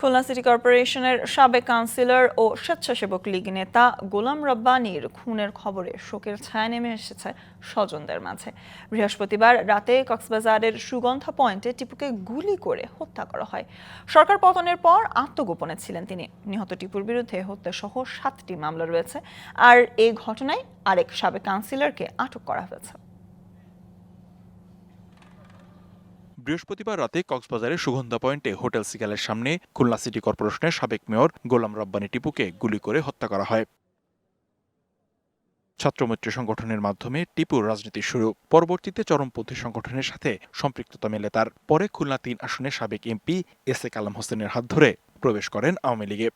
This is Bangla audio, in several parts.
খুলনা সিটি কর্পোরেশনের সাবেক কাউন্সিলর ও স্বেচ্ছাসেবক লীগ নেতা গোলাম রব্বানীর খুনের খবরে শোকের ছায়া নেমে এসেছে স্বজনদের মাঝে। বৃহস্পতিবার রাতে কক্সবাজারের সুগন্ধা পয়েন্টে টিপুকে গুলি করে হত্যা করা হয়। সরকার পতনের পর আত্মগোপনে ছিলেন তিনি। নিহত টিপুর বিরুদ্ধে হত্যাসহ 7টি মামলা রয়েছে, আর এই ঘটনায় আরেক সাবেক কাউন্সিলরকে আটক করা হয়েছে। বৃহস্পতিবার রাতে কক্সবাজারের সুগন্ধা পয়েন্টে হোটেল সিগালের সামনে খুলনা সিটি কর্পোরেশনের সাবেক মেয়র গোলাম রব্বানী টিপুকে গুলি করে হত্যা করা হয়। ছাত্রমৈত্রী সংগঠনের মাধ্যমে টিপুর রাজনীতি শুরু, পরবর্তীতে চরমপন্থী সংগঠনের সাথে সম্পৃক্ততা মেলে তার। পরে খুলনা 3 আসনের সাবেক এমপি এস এ কালাম হোসেনের হাত ধরে প্রবেশ করেন আওয়ামী লীগে।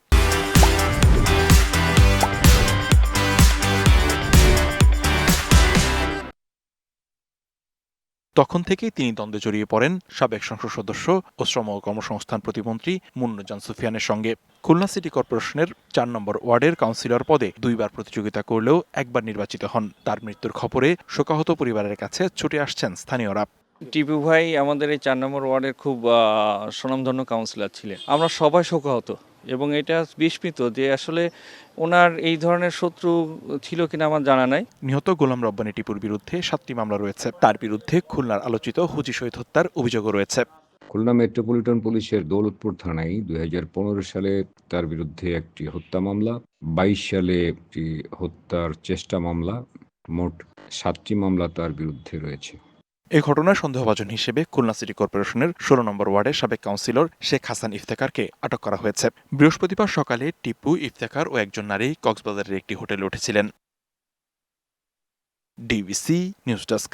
তখন থেকেই তিনি দ্বন্দ্বে জড়িয়ে পড়েন সাবেক সংসদ সদস্য ও শ্রম ও কর্মসংস্থান প্রতিমন্ত্রী মুন্নুজান সুফিয়ানের সঙ্গে। খুলনা সিটি কর্পোরেশনের 4 নম্বর ওয়ার্ডের কাউন্সিলর পদে 2 বার প্রতিযোগিতা করলেও একবার নির্বাচিত হন। তার মৃত্যুর খবরে শোকাহত পরিবারের কাছে ছুটে আসছেন স্থানীয়রা। টিপু ভাই আমাদের এই 4 নম্বর ওয়ার্ডের খুব স্বনামধন্য কাউন্সিলর ছিলেন। আমরা সবাই শোকাহত এবং এটা বিস্মিত যে আসলে ওনার এই ধরনের শত্রু ছিল কিনা আমার জানা নাই। নিহত গোলাম রব্বানী টিপুর বিরুদ্ধে 7টি মামলা রয়েছে। তার বিরুদ্ধে খুলনার আলোচিত হুজি শহীদ হত্যার অভিযোগও রয়েছে। খুলনা মেট্রোপলিটন পুলিশের দৌলতপুর থানায় 2015 সালে তার বিরুদ্ধে একটি হত্যা মামলা, 22 সালে একটি হত্যার চেষ্টা মামলা, মোট 7টি মামলা তার বিরুদ্ধে রয়েছে। এই ঘটনায় সন্দেহভাজন হিসেবে খুলনা সিটি কর্পোরেশনের 16 নম্বর ওয়ার্ডের সাবেক কাউন্সিলর শেখ হাসান ইফতেখারকে আটক করা হয়েছে। বৃহস্পতিবার সকালে টিপু, ইফতেখার ও একজন নারী কক্সবাজারের একটি হোটেলে উঠেছিলেন। DBC news desk.